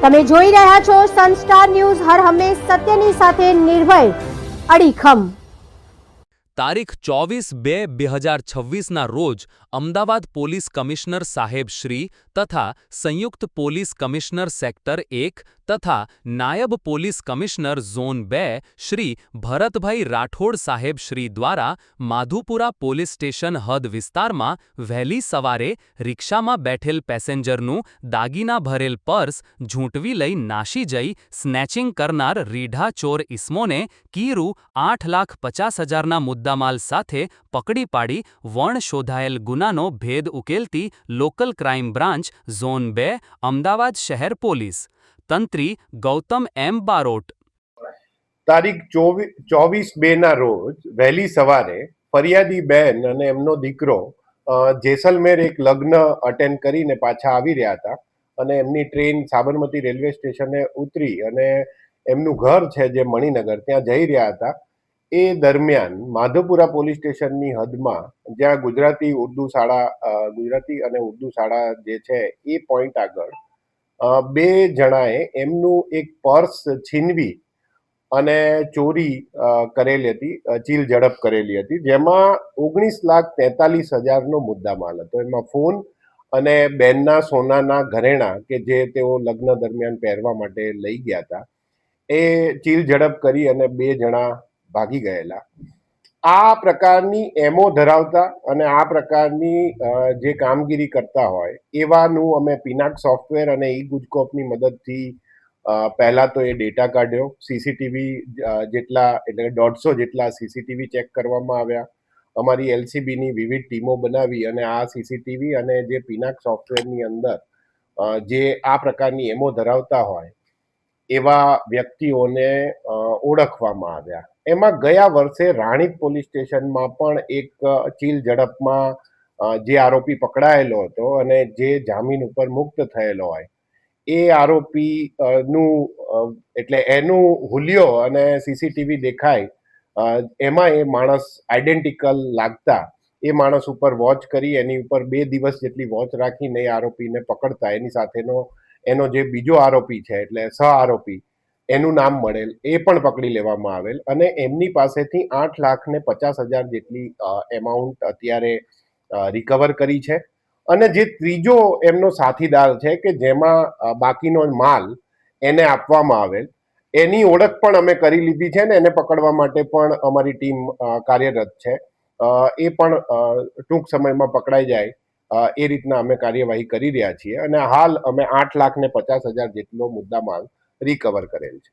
તમે જોઈ રહ્યા છો સનસ્ટાર ન્યૂઝ, હર હંમેશ સત્યની સાથે નિર્ભય અડીખમ। તારીખ 24/2/2026ના રોજ અમદાવાદ પોલીસ કમિશનર સાહેબ શ્રી તથા સંયુક્ત પોલીસ કમિશનર સેક્ટર 1 તથા નાયબ police commissioner zone 2 Shri Bharatbhai Rathod સાહેબ શ્રી દ્વારા માધુપુરા પોલીસ સ્ટેશન હદ વિસ્તારમાં વહેલી સવારે રિક્ષામાં બેઠેલ પેસેન્જરનું દાગીના ભરેલ પર્સ ઝૂંટવી લઈ નાશી જઈ સ્નેચિંગ કરનાર રીઢા ચોર ઇસમોને કીરૂ 8,50,000ના મુદ્દામાલ સાથે પકડી પાડી વણ શોધાયેલ ગુનાનો ભેદ ઉકેલતી local crime branch zone 2 Ahmedabad શહેર પોલીસ તંત્રી ગૌતમ એમ બારોટ। તારીખ 24/2ના રોજ વહેલી સવારે ફરિયાદી બેન અને એમનો દીકરો જેસલમેર એક લગ્ન અટેન્ડ કરીને પાછા આવી રહ્યા હતા અને એમની ટ્રેન સાબરમતી રેલવે સ્ટેશને ઉતરી અને એમનું ઘર છે જે મણિનગર ત્યાં જઈ રહ્યા હતા। એ દરમિયાન માધવપુરા પોલીસ સ્ટેશનની હદમાં જ્યાં ગુજરાતી અને ઉર્દુ શાળા જે છે એ પોઈન્ટ આગળ બે જણાએ એમનું એક પર્સ છીનવી અને ચોરી કરેલી હતી, ચીલ ઝડપ કરેલી હતી, જેમાં 19,43,000નો મુદ્દામાલ હતો। એમાં ફોન અને બેનના સોનાના ઘરેણા કે જે તેઓ લગ્ન દરમિયાન પહેરવા માટે લઈ ગયા હતા એ ચીલ ઝડપ કરી અને બે જણા ભાગી ગયેલા। આ પ્રકારની એમો ધરાવતા અને આ પ્રકારની જે કામગીરી કરતા હોય એવાનું અમે પિનાક સોફ્ટવેર અને ઈ ગુજકોપની મદદથી પહેલા તો એ ડેટા કાઢ્યો, સીસીટીવી જેટલા એટલે 150 જેટલા સીસીટીવી ચેક કરવામાં આવ્યા। અમારી એલસીબીની વિવિધ ટીમો બનાવી અને આ સીસીટીવી અને જે પિનાક સોફ્ટવેરની અંદર જે આ પ્રકારની એમો ધરાવતા હોય એવા વ્યક્તિઓને ઓળખવામાં આવ્યા। એમાં ગયા વર્ષે રાણીપ પોલીસ સ્ટેશનમાં પણ એક ચીલ ઝડપમાં જે આરોપી પકડાયેલો હતો અને જે જામીન ઉપર મુક્ત થયેલો હોય એ આરોપી નું એટલે એનું હુલિયો અને સીસીટીવી દેખાય એમાં એ માણસ આઈડેન્ટિકલ લાગતા એ માણસ ઉપર વોચ કરી એની ઉપર 2 દિવસ જેટલી વોચ રાખીને એ આરોપીને પકડતા એની સાથેનો એનો જે બીજો આરોપી છે એટલે સહ આરોપી એનું નામ મળેલ એ પણ પકડી લેવામાં આવેલ અને એમની પાસેથી 8,50,000 જેટલી એમાઉન્ટ અત્યારે રિકવર કરી છે। અને જે ત્રીજો એમનો સાથીદાર છે કે જેમાં બાકીનો માલ એને આપવામાં આવેલ એની ઓળખ પણ અમે કરી લીધી છે ને એને પકડવા માટે પણ અમારી ટીમ કાર્યરત છે। એ પણ ટૂંક સમયમાં પકડાઈ જાય એ રીતના અમે કાર્યવાહી કરી રહ્યા છીએ અને હાલ અમે 8,50,000 જેટલો મુદ્દામાલ રિકવર કરેલ છે।